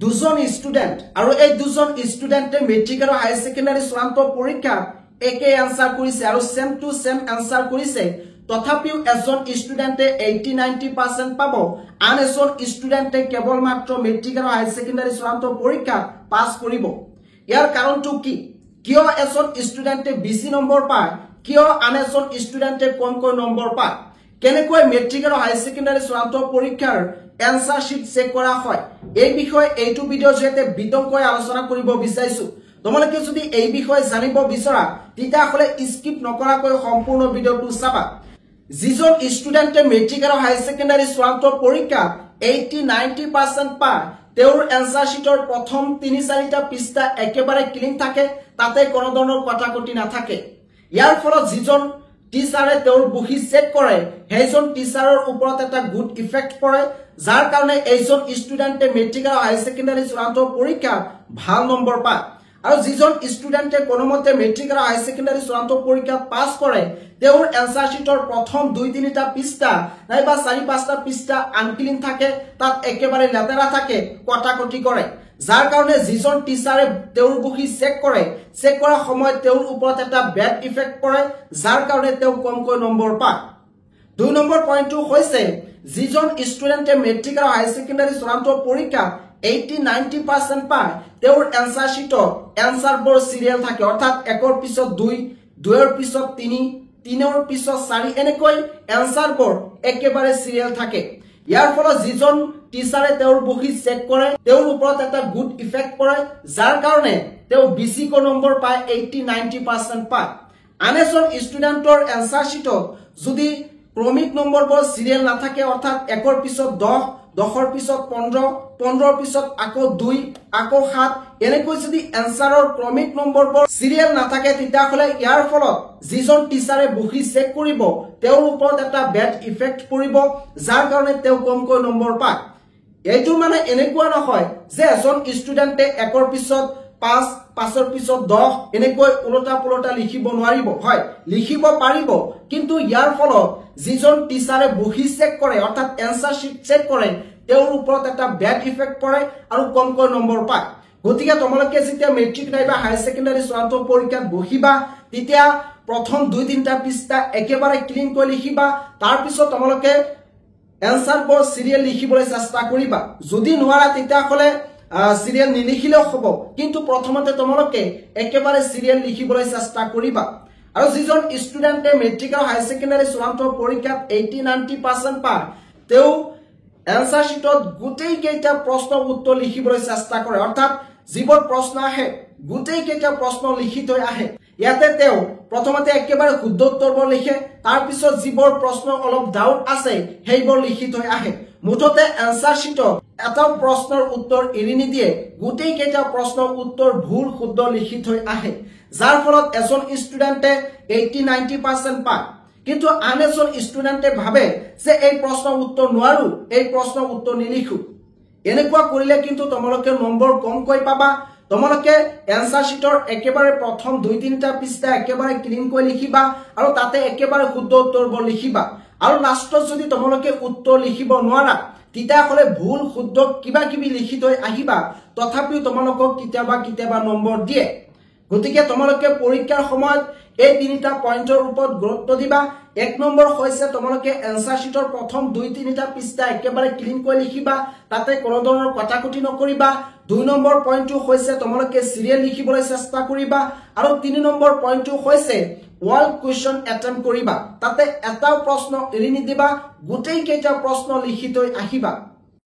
দুজন স্টুডেন্ট আৰু এই দুজন স্টুডেন্টে মেট্ৰিক আৰু হায়াৰ সেকেন্ডাৰী চূড়ান্ত পৰীক্ষা একে আনসাৰ কৰিছে আৰু সেম টু সেম আনসাৰ কৰিছে তথাপিও এজন স্টুডেন্টে 80-90% পাব আন এজন স্টুডেন্টে কেৱল মাত্ৰ মেট্ৰিক আৰু হায়াৰ সেকেন্ডাৰী চূড়ান্ত পৰীক্ষা পাস কৰিব ইয়াৰ কাৰণটো কি কিয় এজন স্টুডেন্টে বেছি নম্বৰ পায় কিয় আন এজন স্টুডেন্টে কমকৈ নম্বৰ পায় কেনেকৈ মেট্ৰিক আৰু হায়াৰ সেকেন্ডাৰী চূড়ান্ত পৰীক্ষাৰ এনসাৰ শিট চেক কৰা হয় এই বিষয়ে এইটো ভিডিও যেতে বিতংকৈ আলোচনা কৰিব বিচাৰিছো তোমালোকে যদি এই বিষয়ে জানিব বিচৰা তেতিয়াহলে স্কিপ নকৰাকৈ সম্পূৰ্ণ ভিডিওটো চাবা যিজন স্টুডেন্টে মেট্ৰিক আৰু হায়াৰ সেকেন্ডাৰী চূড়ান্ত পৰীক্ষা 80-90% পায় তেওঁৰ এনসাৰ শিটৰ প্ৰথম 3-4টা পৃষ্ঠা একেবাৰে ক্লিন থাকে তাতে কোনো ধৰণৰ কটাকটি নাথাকে ইয়াৰ ফলত যিজন টিচাৰে তেওঁৰ বহি চেক কৰে হেজন টিচাৰৰ ওপৰত এটা গুড ইফেক্ট পৰে যাৰ কাৰণে এইজন স্টুডেন্টে মেট্ৰিক আৰু হায়াৰ সেকেন্ডাৰী চূড়ান্ত পৰীক্ষা ভাল নম্বৰ পায় আৰু যিজন স্টুডেন্টে কোনোমতে মেট্ৰিক আৰু হায়াৰ সেকেন্ডাৰী চূড়ান্ত পৰীক্ষা পাস কৰে তেওঁৰ এনসাৰ শিটৰ প্ৰথম 2-3টা পৃষ্ঠা নাইবা 4-5টা পৃষ্ঠা আনক্লিন থাকে তাত একেবাৰে লেতেৰা থাকে কটাকটি কৰে যাৰ কাৰণে যিজন টিচাৰে তেওঁৰ বহি চেক কৰে চেক কৰা সময়ত তেওঁৰ ওপৰত এটা বেড ইফেক্ট পৰে যাৰ কাৰণে তেওঁ কমকৈ নম্বৰ পায় 2 নম্বৰ পইণ্টটো হৈছে যিজন স্টুডেন্টে মেট্ৰিক আৰু হায়াৰ সেকেন্ডাৰী চূড়ান্ত পৰীক্ষা 80-90% পায় তেওঁৰ এনসাৰ শিটৰ এনসাৰবোৰ সিৰিয়াল থাকে অৰ্থাৎ 1ৰ পিছত 2 2ৰ পিছত 3 3ৰ পিছত 4 এনেকৈ এনসাৰবোৰ একেবাৰে সিৰিয়াল থাকে ইয়াৰ ফলত যিজন টিচাৰে তেওঁৰ বহি চেক কৰে তেওঁৰ ওপৰত এটা গুড ইফেক্ট পৰে যাৰ কাৰণে তেওঁ বেছিকৈ নম্বৰ পায় 80-90% পায় আন এজন ষ্টুডেন্টৰ এনসাৰ শিটত যদি ক্ৰমিক নম্বৰবোৰ সিৰিয়াল নাথাকে অৰ্থাৎ 1ৰ পিছত 10 10ৰ পিছত 15 15ৰ পিছত আকৌ 2 আকৌ 7 এনেকৈ যদি এনসাৰৰ ক্ৰমিক নম্বৰবোৰ সিৰিয়াল নাথাকে তেতিয়াহলে ইয়াৰ ফলত যিজন টিচাৰে বহি চেক কৰিব তেওঁৰ ওপৰত এটা বেড ইফেক্ট পৰিব যাৰ কাৰণে তেওঁ কমকৈ নম্বৰ পায় এইটো মানে এনেকুৱা নহয় যে এজন ষ্টুডেন্টে 1ৰ পিছত 5 5ৰ পিছত 10 এনেকৈ উলটা পুলটা লিখিব নোৱাৰিব হয় লিখিব পাৰিব কিন্তু ইয়াৰ ফলত যিজন টিচাৰে বহি চেক কৰে অৰ্থাৎ এনসাৰ শিট চেক কৰে তেওঁৰ ওপৰত এটা বেড ইফেক্ট পৰে আৰু কমকৈ নম্বৰ পায় গতিকে তোমালোকে যেতিয়া মেট্ৰিক নাইবা হায়াৰ সেকেন্ডাৰী চূড়ান্ত পৰীক্ষাত বহিবা তেতিয়া প্ৰথম 2-3টা পৃষ্ঠা একেবাৰে ক্লিন কৰি লিখিবা তাৰ পিছত তোমালোকে এনসাৰবোৰ সিৰিয়াল লিখিবলৈ চেষ্টা কৰিবা যদি নোৱাৰা তেতিয়াহলে সিৰিয়াল নিলিখিলেও হ'ব কিন্তু প্ৰথমতে তোমালোকে একেবাৰে সিৰিয়াল লিখিবলৈ চেষ্টা কৰিবা আৰু যিজন স্টুডেন্টে মেট্ৰিক আৰু হায়াৰ সেকেন্ডাৰী চূড়ান্ত পৰীক্ষাত 80-90% পায় তেওঁ এনসাৰ শিটত গোটেই কেইটা প্ৰশ্ন উত্তৰ লিখিবলৈ চেষ্টা কৰে অৰ্থাৎ যিবোৰ প্ৰশ্ন আহে গোটেই কেইটা প্ৰশ্ন লিখি থৈ আহে ইয়াতে তেওঁ প্ৰথমতে একেবাৰে শুদ্ধ উত্তৰবোৰ লিখে তাৰ পিছত যিবোৰ প্ৰশ্ন অলপ ডাউট আছে সেইবোৰ লিখি থৈ আহে মুঠতে এনসাৰ শিটত এটা প্ৰশ্নৰ উত্তৰ এৰি নিদিয়ে গোটেই কেইটা প্ৰশ্নৰ উত্তৰ ভুল শুদ্ধ লিখি থৈ আহে যাৰ ফলত এজন ষ্টুডেন্টে 80-90% পায় কিন্তু আন এজন ষ্টুডেন্টে ভাবে যে এই প্ৰশ্নৰ উত্তৰ নোৱাৰো এই প্ৰশ্নৰ উত্তৰ নিলিখো এনেকুৱা কৰিলে কিন্তু তোমালোকে নম্বৰ কমকৈ পাবা তোমালোকে এনসাৰ শিটৰ একেবাৰে প্ৰথম 2-3টা পৃষ্ঠা একেবাৰে ক্লিন কৰি লিখিবা আৰু তাতে একেবাৰে শুদ্ধ উত্তৰবোৰ লিখিবা আৰু লাষ্টত যদি তোমালোকে উত্তৰ লিখিব নোৱাৰা তেতিয়াহলে ভুল শুদ্ধ কিবা কিবি লিখি থৈ আহিবা তথাপিও তোমালোকক কিতাবা নম্বৰ দিয়ে গতিকে তোমালোকে পৰীক্ষাৰ সময়ত এই 3টা পইণ্টৰ ওপৰত গুৰুত্ব দিবা 1 নম্বৰ হৈছে তোমালোকে এনসাৰ শিটৰ প্ৰথম 2-3টা পৃষ্ঠা একেবাৰে ক্লিন কৰি লিখিবা তাতে কোনো ধৰণৰ কটাকটি নকৰিবা 2 নম্বৰ পইণ্টটো হৈছে তোমালোকে সিৰিয়াল লিখিবলৈ চেষ্টা কৰিবা আৰু 3 নম্বৰ পইণ্টটো হৈছে ওয়াল কোৱেশ্চন এটেম্প কৰিবা তাতে এটা প্ৰশ্ন এৰি নিদিবা গোটেই কেইটা প্ৰশ্ন লিখি থৈ আহিবা